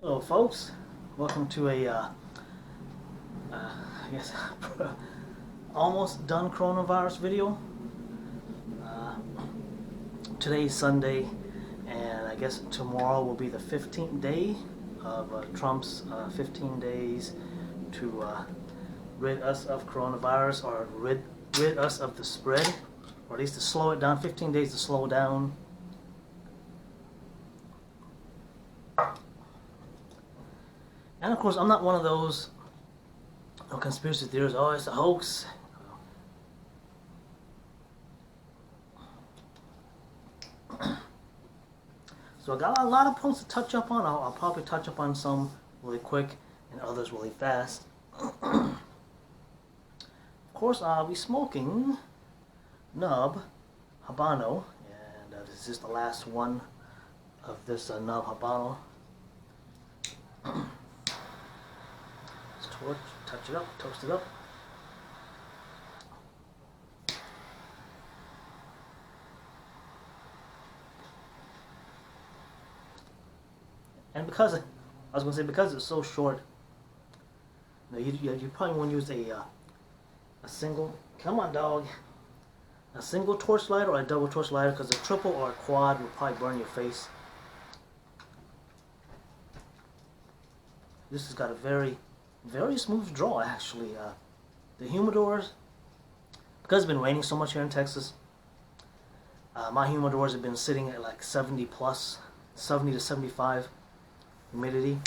Hello, folks. Welcome to I guess, almost done coronavirus video. Uh, Today is Sunday, and I guess tomorrow will be the 15th day of Trump's 15 days to rid us of coronavirus, or rid us of the spread, or at least to slow it down. 15 days to slow down. And of course, I'm not one of those conspiracy theorists. Oh, it's a hoax. So I got a lot of points to touch up on. I'll probably touch up on some really quick and others really fast. Of course, I'll be smoking Nub Habano, and this is the last one of this Nub Habano. Let's torch, touch it up, toast it up. And because because it's so short, you probably want to use a single. Come on, dog. A single torch lighter or a double torch lighter, because a triple or a quad will probably burn your face. This has got a very, very smooth draw, actually. The humidors, because it's been raining so much here in Texas, my humidors have been sitting at like 70 plus, 70 to 75 humidity.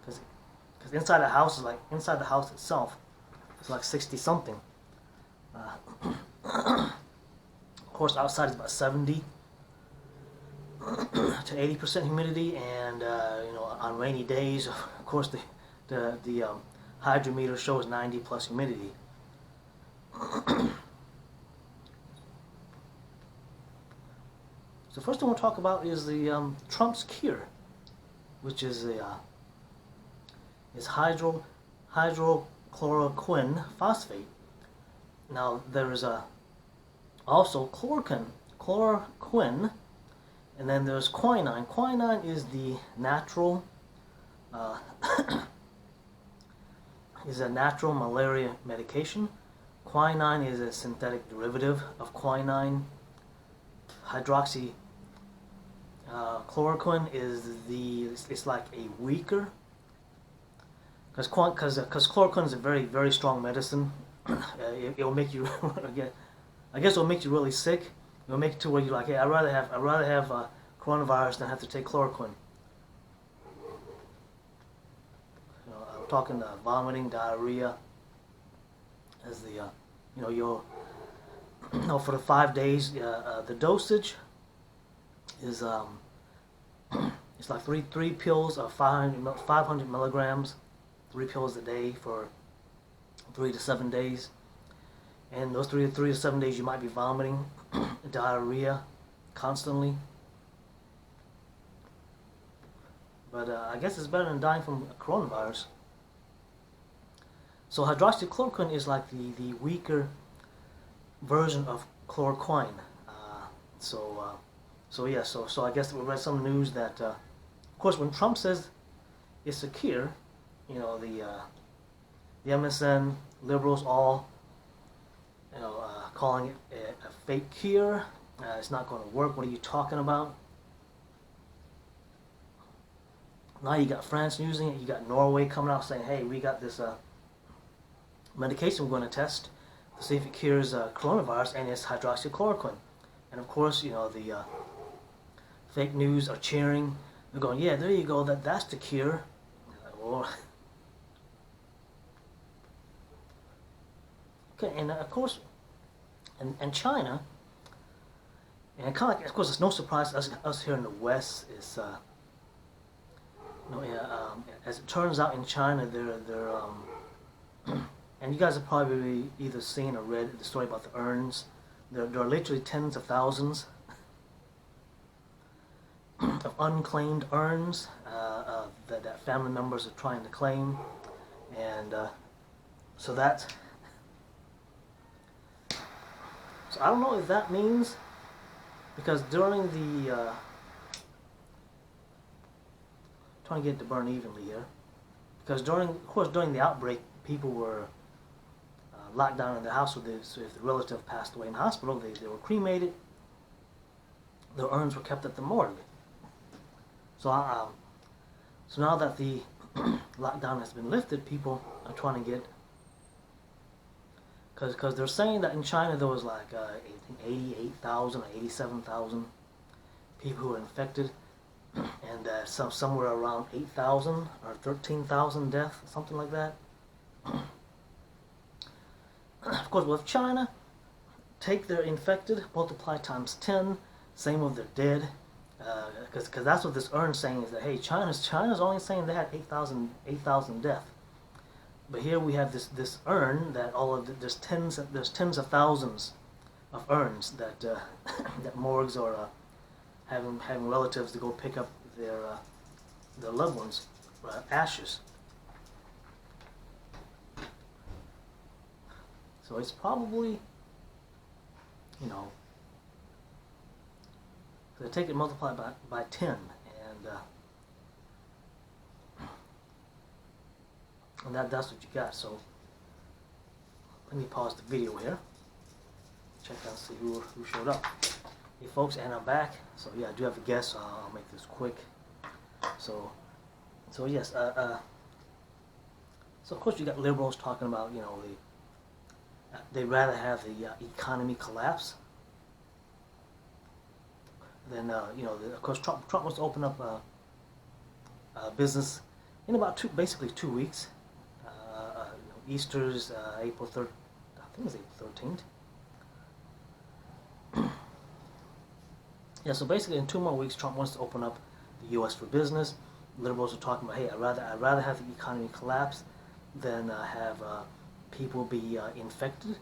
Because inside the house is like, inside the house itself, it's like 60 something. Of course, outside is about 70 to 80% humidity, and on rainy days, of course, the hydrometer shows 90 plus humidity. So first thing we'll talk about is the Trump's cure, which is hydrochloroquine phosphate. Now there is also chloroquine, and then there's quinine. Quinine is the natural is a natural malaria medication. Quinine is a synthetic derivative of quinine. Chloroquine is it's like a weaker, because chloroquine is a very, very strong medicine. It will make you I guess it'll make you really sick. It'll make it to where you're like, hey, I'd rather have coronavirus than have to take chloroquine. I'm talking vomiting, diarrhea, as the you'll for the 5 days. The dosage is it's like three pills of 500 milligrams, 3 pills a day for 3 to 7 days. And those 3 to 7 days, you might be vomiting, diarrhea, constantly. But I guess it's better than dying from coronavirus. So hydroxychloroquine is like the weaker version of chloroquine. So I guess we read some news that, of course, when Trump says it's a cure, the MSN liberals all, calling it a fake cure. It's not going to work. What are you talking about? Now you got France using it. You got Norway coming out saying, hey, we got this medication we're going to test to see if it cures coronavirus, and it's hydroxychloroquine. And of course, the fake news are cheering. They're going, yeah, there you go. That's the cure. Well, okay, and of course, and China, and kind of like, of course, it's no surprise us here in the West. Is as it turns out, in China, they're and you guys have probably either seen or read the story about the urns. There are literally tens of thousands of unclaimed urns that family members are trying to claim, and so I don't know if that means, because during trying to get it to burn evenly here, because of course during the outbreak, people were locked down in their house. So if the relative passed away in the hospital, they were cremated. Their urns were kept at the morgue. So so now that the lockdown has been lifted, people are trying to get, because they're saying that in China there was like 88,000 or 87,000 people who were infected, and somewhere around 8,000 or 13,000 deaths, something like that. Of course, with China, take their infected, multiply times 10, same with their dead, because that's what this urn saying is that, hey, China's only saying they had 8,000 deaths. But here we have this urn that there's tens of thousands of urns that that morgues are having relatives to go pick up their loved ones' ashes. So it's probably, so take it multiplied by 10, and that's what you got. So let me pause the video here, check out, see who showed up. Hey folks, and I'm back. So yeah, I do have a guest, so I'll make this quick. So yes, so of course you got liberals talking about, they'd rather have the economy collapse than, of course Trump wants to open up business in about basically 2 weeks. Easter's April 3rd, I think it was April 13th. Yeah, so basically in 2 more weeks, Trump wants to open up the U.S. for business. Liberals are talking about, hey, I'd rather have the economy collapse than have people be infected.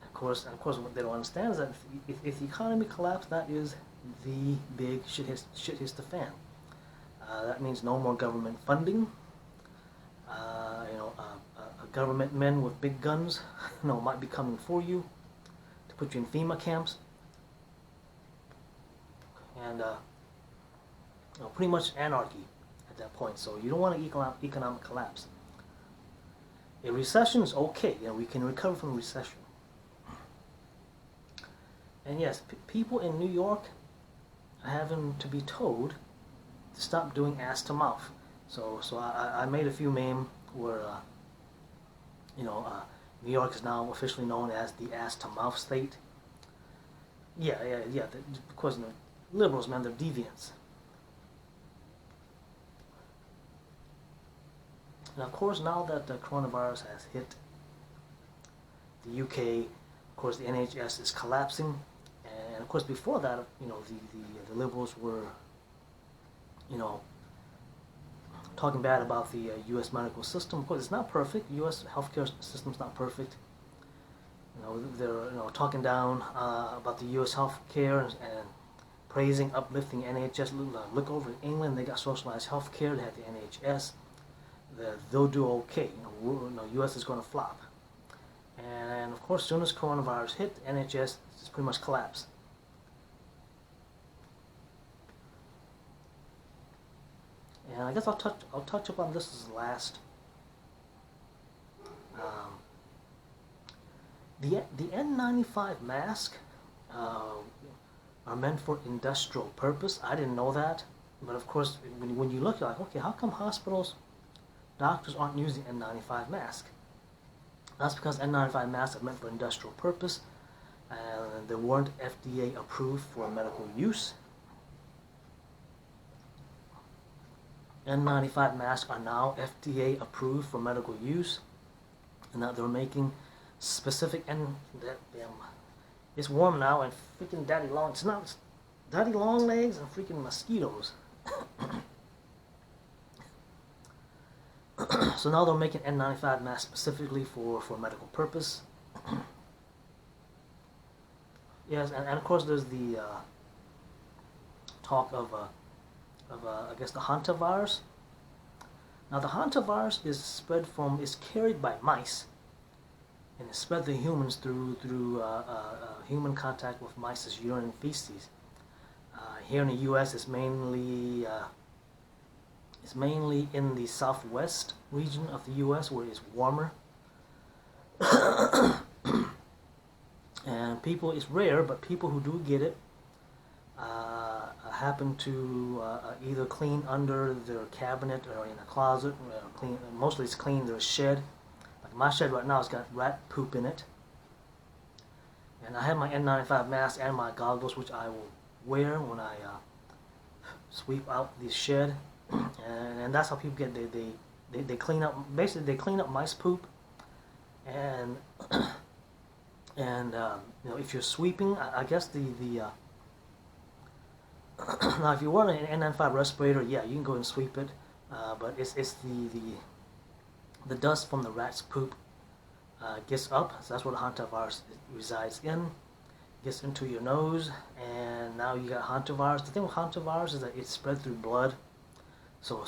Of course, what they don't understand is that if the economy collapses, that is the big shit hits the fan. That means no more government funding. Government men with big guns, might be coming for you to put you in FEMA camps, and pretty much anarchy at that point. So you don't want an economic collapse. A recession is okay. We can recover from a recession. And yes, people in New York are having to be told to stop doing ass to mouth. So I made a few memes where New York is now officially known as the ass to mouth state. Yeah. Of course, liberals, man, they're deviants. And of course, now that the coronavirus has hit the UK, of course, the NHS is collapsing. And of course, before that, the liberals were, talking bad about the U.S. medical system. Of course, it's not perfect. The U.S. healthcare system's not perfect. They're talking down about the U.S. healthcare and praising, uplifting NHS. Look over in England, they got socialized healthcare. They have the NHS. They'll do okay. U.S. is going to flop. And of course, as soon as coronavirus hit, NHS is pretty much collapsed. And I guess I'll touch upon this as last. The N95 mask are meant for industrial purpose. I didn't know that, but of course, when you look, you're like, okay, how come doctors aren't using N95 mask? That's because N95 masks are meant for industrial purpose, and they weren't FDA approved for medical use. N95 masks are now FDA approved for medical use, and that they're making specific it's warm now, and freaking daddy long legs and freaking mosquitoes. So now they're making N95 masks specifically for medical purpose. Yes, and of course there's the talk of I guess the hantavirus. Now the hantavirus is carried by mice, and it's spread to humans through human contact with mice's urine and feces. Here in the U.S., it's mainly It's mainly in the southwest region of the U.S. where it's warmer. And people, it's rare, but people who do get it happen to either clean under their cabinet or in a closet. Mostly it's clean their shed. Like my shed right now has got rat poop in it. And I have my N95 mask and my goggles, which I will wear when I sweep out the shed. And that's how people get they clean up. Basically, they clean up mice poop. And if you're sweeping, I guess now if you're wearing an N95 respirator, yeah, you can go and sweep it. But it's the dust from the rat's poop gets up, so that's where the hantavirus resides in. Gets into your nose, and now you got hantavirus. The thing with hantavirus is that it's spread through blood. So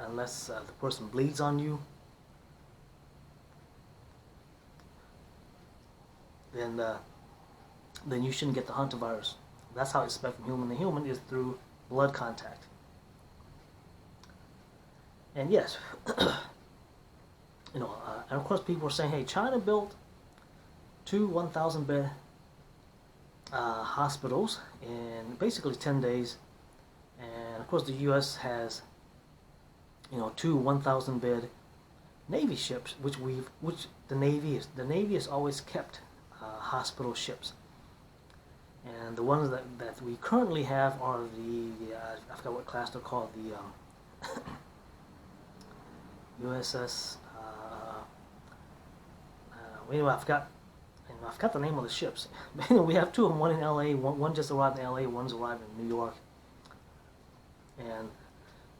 unless the person bleeds on you, then you shouldn't get the hantavirus. That's how it's spread from human to human, is through blood contact. And yes, and of course people are saying, hey, China built 2 1,000-bed hospitals in basically 10 days, and of course the U.S. has 2 1,000-bed Navy ships, which the Navy has always kept hospital ships. And the ones that we currently have are I forgot what class they're called, the USS. Anyway, I forgot the name of the ships. But anyway, we have 2 of them. One in L.A. One just arrived in L.A. One's arrived in New York. And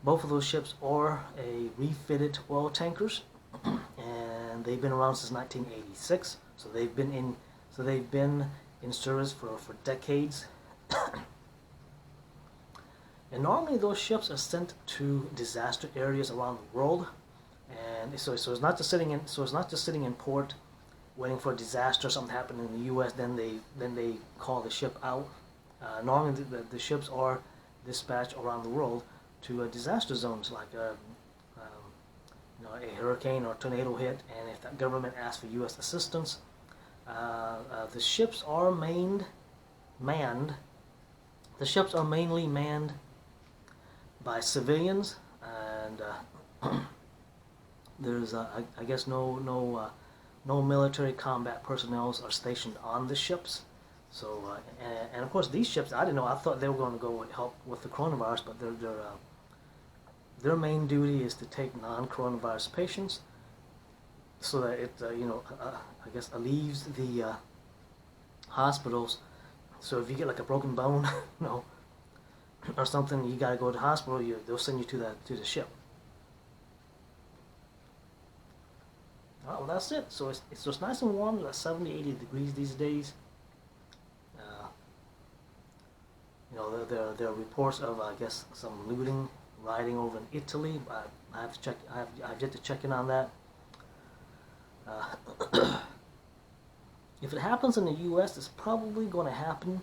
both of those ships are a refitted oil tankers, and they've been around since 1986. So they've been in service for decades. And normally those ships are sent to disaster areas around the world, and so it's not just sitting in port waiting for a disaster, something happened in the U.S. Then they call the ship out. Normally the ships are dispatched around the world to disaster zones, like a hurricane or tornado hit, and if that government asks for U.S. assistance, the ships are manned. The ships are mainly manned by civilians, and there's I guess no military combat personnel are stationed on the ships. So and of course these ships, I didn't know. I thought they were going to go help with the coronavirus, but their main duty is to take non-coronavirus patients, so that it I guess allieves the hospitals. So if you get like a broken bone, or something, you got to go to the hospital. They'll send you to the ship. Well, that's it. So it's just nice and warm. It's like 70, 80 degrees these days. There are reports of, I guess, some looting, rioting over in Italy. I have to check. I've yet to check in on that. If it happens in the U.S., it's probably going to happen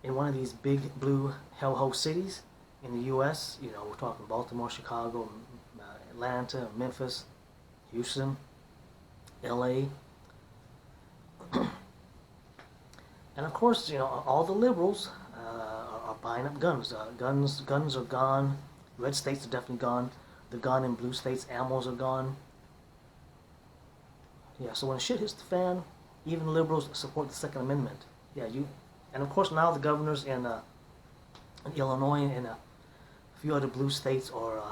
in one of these big blue hellhole cities in the U.S. We're talking Baltimore, Chicago, Atlanta, Memphis, Houston, L.A. And of course, all the liberals are buying up guns. Guns are gone. Red states are definitely gone. They're gone in blue states. Ammos are gone. Yeah, so when shit hits the fan, even liberals support the Second Amendment. Yeah, and of course now the governors in Illinois and a few other blue states are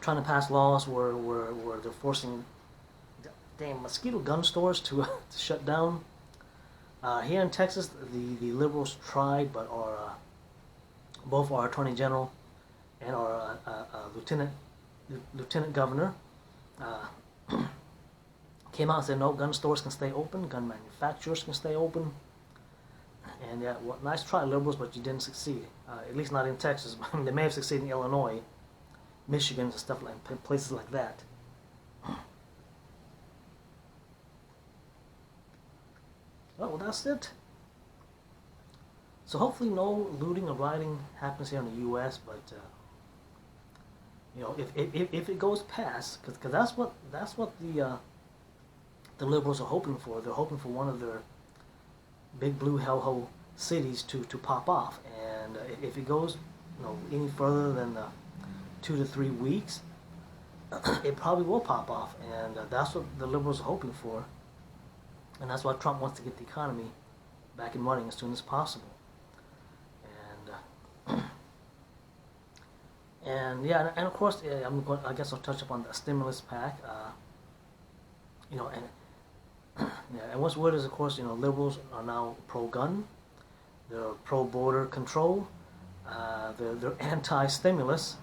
trying to pass laws where they're forcing damn mosquito gun stores to shut down. Here in Texas, the liberals tried, but both our attorney general and our lieutenant governor came out and said no, gun stores can stay open, gun manufacturers can stay open. And yeah, well, nice try, liberals, but you didn't succeed. At least not in Texas. They may have succeeded in Illinois, Michigan, and stuff like places like that. Well, that's it. So hopefully no looting or rioting happens here in the U.S. But you know, if it goes past, because that's what the liberals are hoping for. They're hoping for one of their big blue hellhole cities to pop off, and if it goes, you know, any further than 2 to 3 weeks, it probably will pop off, and that's what the liberals are hoping for, and that's why Trump wants to get the economy back and running as soon as possible. And yeah, and of course, I guess I'll touch upon the stimulus pack. You know, and yeah, and what's weird is, of course, you know, liberals are now pro-gun, they're pro-border control, they're anti-stimulus.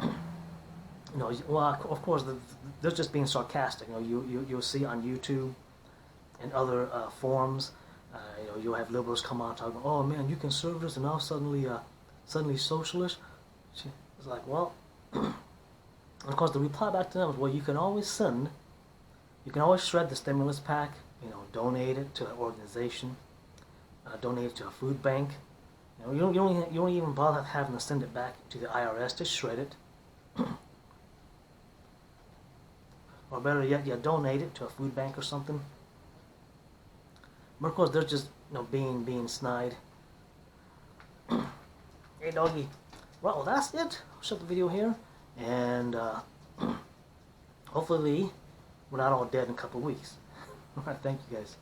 You know, well, of course, they're just being sarcastic. You know, you'll see on YouTube and other forums, you know, you'll have liberals come out talking, oh man, you conservatives are now suddenly socialist. It's like, well, and of course the reply back to them is, well, you can always shred the stimulus pack, you know, donate it to an organization, donate it to a food bank. You know, you don't even bother having to send it back to the IRS. Just shred it, or better yet, you donate it to a food bank or something. But of course, they're just, you know, being snide. Hey, doggy. Well, that's it. I'll shut the video here, and hopefully we're not all dead in a couple of weeks. All right, thank you guys.